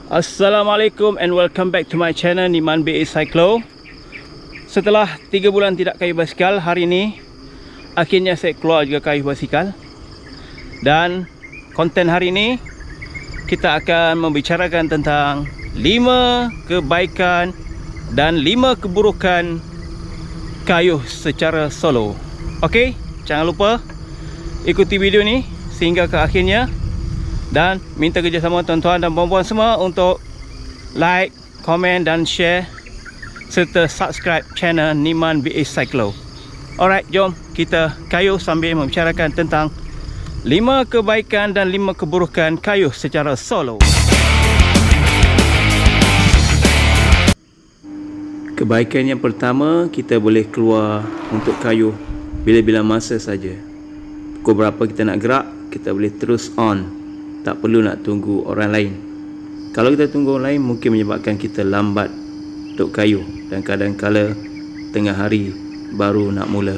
Assalamualaikum and welcome back to my channel Niman BA Cyclo. Setelah 3 bulan tidak kayuh basikal, hari ini akhirnya saya keluar juga kayuh basikal. Dan konten hari ini kita akan membicarakan tentang 5 kebaikan dan 5 keburukan kayuh secara solo. Okey, jangan lupa ikuti video ni sehingga ke akhirnya. Dan minta kerjasama tuan-tuan dan puan-puan semua untuk like, komen dan share serta subscribe channel Niman BA Cyclo. Alright, jom kita kayuh sambil membicarakan tentang 5 kebaikan dan 5 keburukan kayuh secara solo. Kebaikan yang pertama, kita boleh keluar untuk kayuh bila-bila masa saja. Pukul berapa kita nak gerak, kita boleh terus on. Tak perlu nak tunggu orang lain. Kalau kita tunggu orang lain, mungkin menyebabkan kita lambat untuk kayuh. Dan kadang-kala tengah hari baru nak mula.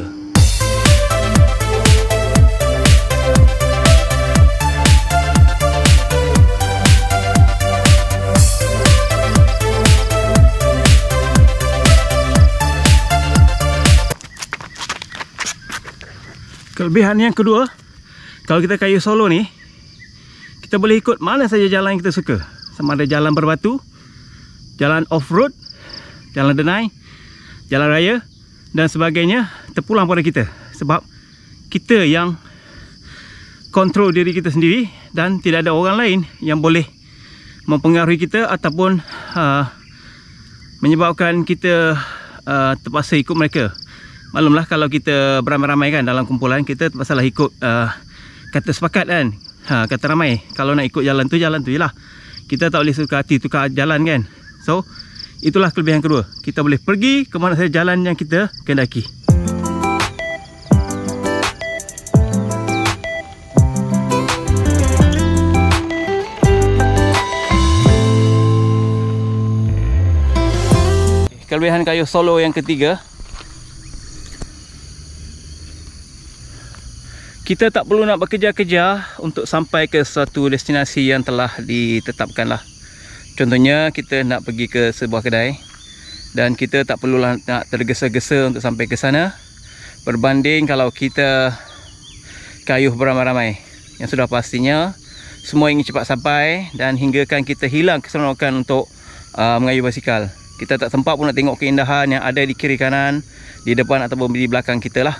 Kelebihan yang kedua, kalau kita kayuh solo ni, kita boleh ikut mana saja jalan yang kita suka. Sama ada jalan berbatu, jalan off-road, jalan denai, jalan raya dan sebagainya, terpulang pada kita. Sebab kita yang kontrol diri kita sendiri dan tidak ada orang lain yang boleh mempengaruhi kita ataupun menyebabkan kita terpaksa ikut mereka. Maklumlah kalau kita beramai-ramai kan dalam kumpulan, kita terpaksa lah ikut kata sepakat kan. Kata ramai, kalau nak ikut jalan tu je lah. Kita tak boleh suka hati tukar jalan kan. So itulah kelebihan kedua, kita boleh pergi ke mana saja jalan yang kita kendaki. Kelebihan kayuh solo yang ketiga, kita tak perlu nak bekerja-kerja untuk sampai ke suatu destinasi yang telah ditetapkan lah. Contohnya kita nak pergi ke sebuah kedai dan kita tak perlulah nak tergesa-gesa untuk sampai ke sana, berbanding kalau kita kayuh beramai-ramai yang sudah pastinya semua ingin cepat sampai dan hinggakan kita hilang keseronokan untuk mengayuh basikal. Kita tak sempat pun nak tengok keindahan yang ada di kiri kanan, di depan ataupun di belakang kita lah.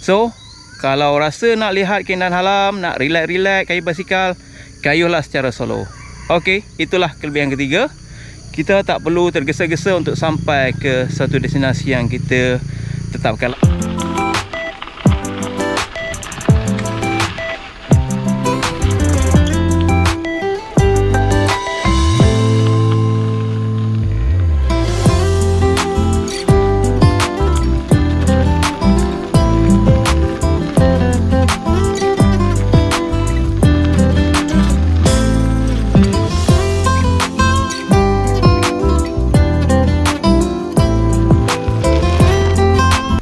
So kalau rasa nak lihat keindahan alam, nak relax-relax kayuh basikal, kayuhlah secara solo. Okey, itulah kelebihan ketiga. Kita tak perlu tergesa-gesa untuk sampai ke satu destinasi yang kita tetapkan.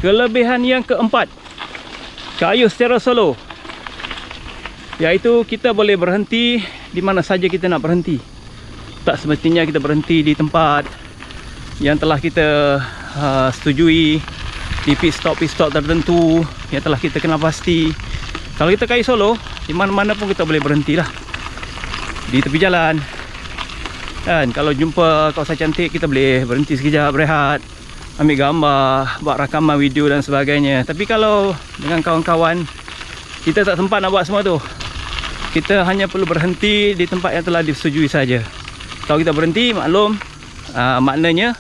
Kelebihan yang keempat, kayuh secara solo, iaitu kita boleh berhenti di mana saja kita nak berhenti. Tak semestinya kita berhenti di tempat yang telah kita setujui, di pit stop tertentu yang telah kita kenal pasti. Kalau kita kayuh solo, di mana-mana pun kita boleh berhenti lah. Di tepi jalan kan, kalau jumpa kawasan cantik, kita boleh berhenti sekejap, berehat, ambil gambar, buat rakaman video dan sebagainya. Tapi kalau dengan kawan-kawan, kita tak sempat nak buat semua tu. Kita hanya perlu berhenti di tempat yang telah disetujui saja. Kalau kita berhenti, maklum, maknanya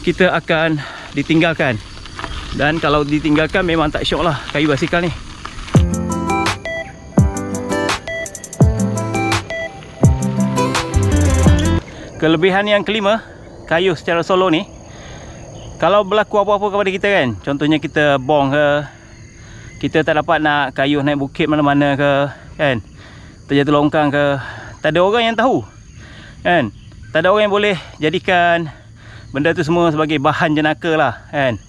kita akan ditinggalkan. Dan kalau ditinggalkan, memang tak syok lah kayuh basikal ni. Kelebihan yang kelima, kayuh secara solo ni, kalau berlaku apa-apa kepada kita kan, contohnya kita bong ke, kita tak dapat nak kayuh naik bukit mana-mana ke kan, terjatuh longkang ke, tak ada orang yang tahu kan, tak ada orang yang boleh jadikan benda tu semua sebagai bahan jenaka lah kan.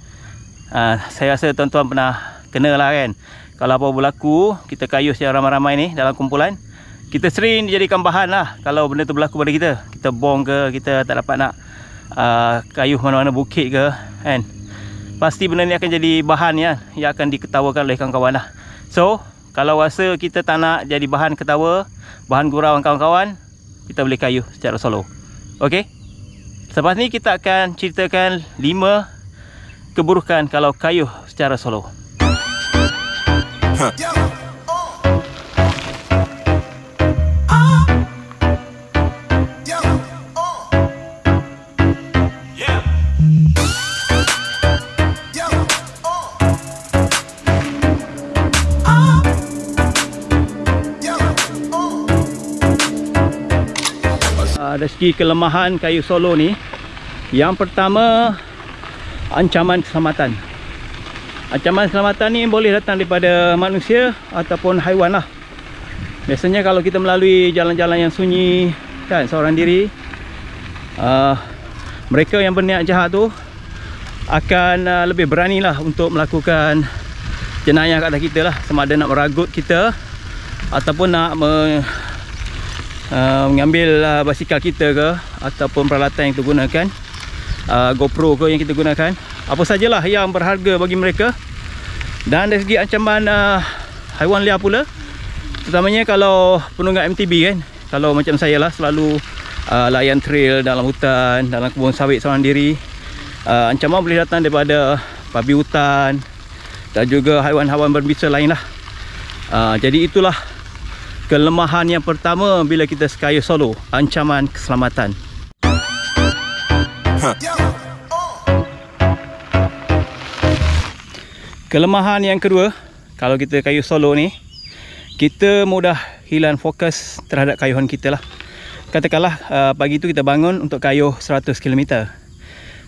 Saya rasa tuan-tuan pernah kena lah kan, kalau apa berlaku, kita kayuh secara ramai-ramai ni dalam kumpulan, kita sering dijadikan bahan lah kalau benda tu berlaku pada kita. Kita bong ke, kita tak dapat nak kayuh mana-mana bukit ke kan, pasti benda ni akan jadi bahan ya, yang akan diketawakan oleh kawan-kawan lah. So kalau rasa kita tak nak jadi bahan ketawa, bahan gurau kawan-kawan, kita boleh kayuh secara solo. Ok, selepas ni kita akan ceritakan 5 keburukan kalau kayuh secara solo. Dari segi kelemahan kayuh solo ni, yang pertama, ancaman keselamatan. Ancaman keselamatan ni boleh datang daripada manusia ataupun haiwan lah. Biasanya kalau kita melalui jalan-jalan yang sunyi kan, seorang diri, mereka yang berniat jahat tu akan lebih berani lah untuk melakukan jenayah kat atas kita lah. Sama ada nak meragut kita ataupun nak mengambil basikal kita ke, ataupun peralatan yang kita gunakan, GoPro ke yang kita gunakan, apa sajalah yang berharga bagi mereka. Dan dari segi ancaman haiwan liar pula, terutamanya kalau penunggang MTB kan, kalau macam saya lah selalu layan trail dalam hutan, dalam kebun sawit seorang diri, ancaman boleh datang daripada babi hutan dan juga haiwan-haiwan berbisa lain lah. Jadi itulah kelemahan yang pertama bila kita kayuh solo, ancaman keselamatan. Kelemahan yang kedua kalau kita kayuh solo ni, kita mudah hilang fokus terhadap kayuhan kita lah. Katakanlah pagi tu kita bangun untuk kayuh 100 km,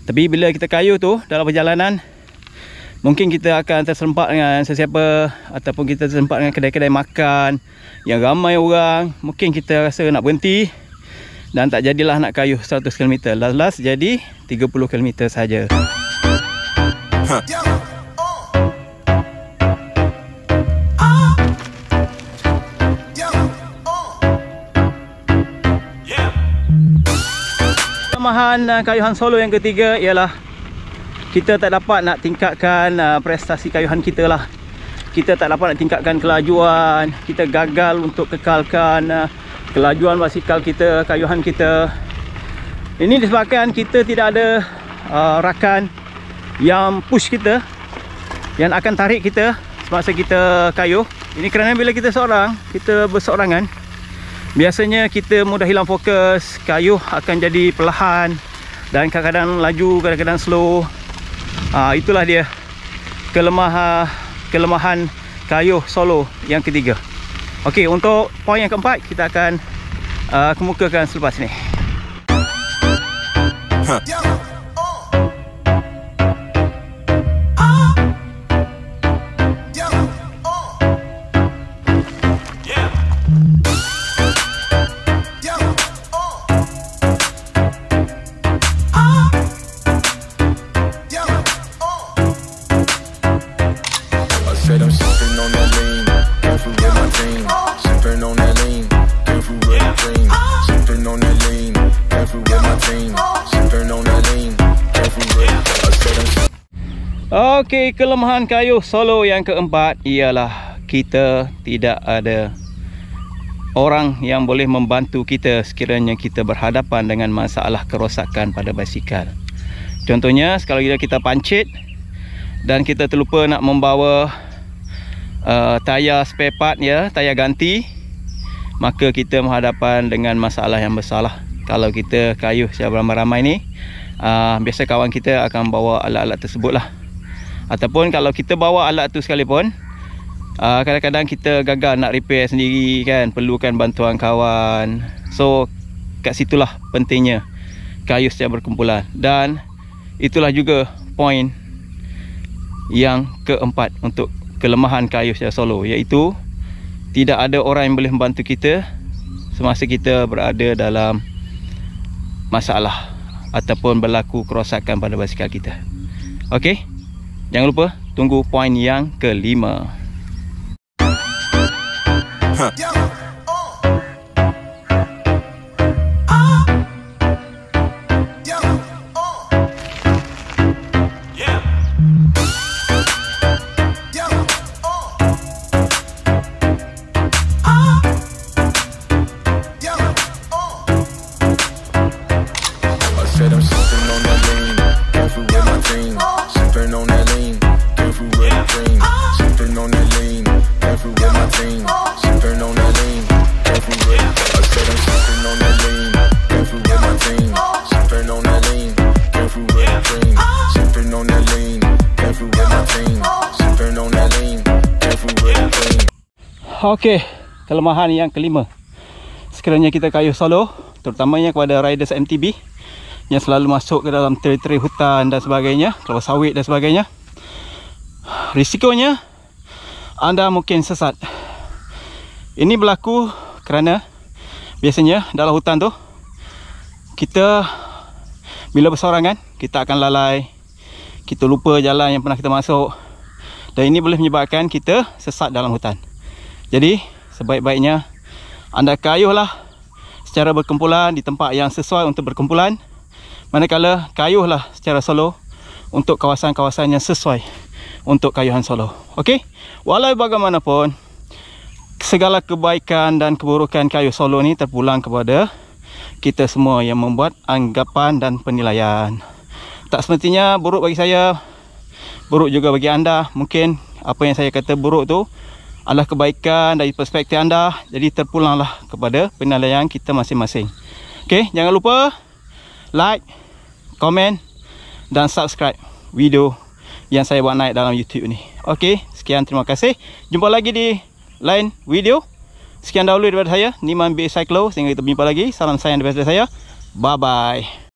tapi bila kita kayuh tu dalam perjalanan, mungkin kita akan terserempak dengan sesiapa, ataupun kita terserempak dengan kedai-kedai makan yang ramai orang. Mungkin kita rasa nak berhenti dan tak jadilah nak kayuh 100 km. Last jadi 30 km saja. Kelemahan kayuhan solo yang ketiga ialah kita tak dapat nak tingkatkan prestasi kayuhan kita lah. Kita tak dapat nak tingkatkan kelajuan, kita gagal untuk kekalkan kelajuan basikal kita, kayuhan kita. Ini disebabkan kita tidak ada rakan yang push kita, yang akan tarik kita semasa kita kayuh. Ini kerana bila kita seorang, kita berseorangan, biasanya kita mudah hilang fokus, kayuh akan jadi perlahan dan kadang-kadang laju, kadang-kadang slow. Itulah dia kelemahan kayuh solo yang ketiga. Okey, untuk poin yang keempat kita akan kemukakan selepas ni. Okey, kelemahan kayuh solo yang keempat ialah kita tidak ada orang yang boleh membantu kita sekiranya kita berhadapan dengan masalah kerosakan pada basikal. Contohnya, sekali kita pancit dan kita terlupa nak membawa tayar spare part ya, tayar ganti, maka kita berhadapan dengan masalah yang besar lah. Kalau kita kayuh secara ramai-ramai ni, biasa kawan kita akan bawa alat-alat tersebut lah. Ataupun kalau kita bawa alat tu sekalipun, kadang-kadang kita gagal nak repair sendiri kan, perlukan bantuan kawan. So kat situlah pentingnya kayuh secara berkumpulan. Dan itulah juga poin yang keempat untuk kelemahan kayuh secara solo, iaitu tidak ada orang yang boleh membantu kita semasa kita berada dalam masalah ataupun berlaku kerosakan pada basikal kita. Okey, jangan lupa tunggu poin yang kelima. Okey, kelemahan yang kelima. Sekiranya kita kayuh solo, terutamanya kepada riders MTB yang selalu masuk ke dalam teri-teri hutan dan sebagainya, kelapa sawit dan sebagainya, risikonya anda mungkin sesat. Ini berlaku kerana biasanya dalam hutan tu kita bila bersorangan, kita akan lalai, kita lupa jalan yang pernah kita masuk, dan ini boleh menyebabkan kita sesat dalam hutan. Jadi sebaik-baiknya anda kayuhlah secara berkumpulan di tempat yang sesuai untuk berkumpulan, manakala kayuhlah secara solo untuk kawasan-kawasan yang sesuai untuk kayuhan solo. Okey, walau bagaimanapun, segala kebaikan dan keburukan kayuh solo ni terpulang kepada kita semua yang membuat anggapan dan penilaian. Tak semestinya buruk bagi saya, buruk juga bagi anda. Mungkin apa yang saya kata buruk tu adalah kebaikan dari perspektif anda, jadi terpulanglah kepada penilaian kita masing-masing. Okey, jangan lupa like, komen dan subscribe video yang saya buat naik dalam YouTube ni. Okey, sekian, terima kasih. Jumpa lagi di lain video. Sekian dahulu daripada saya, Niman BA Cyclo. Sehingga kita berjumpa lagi. Salam sayang daripada saya. Bye bye.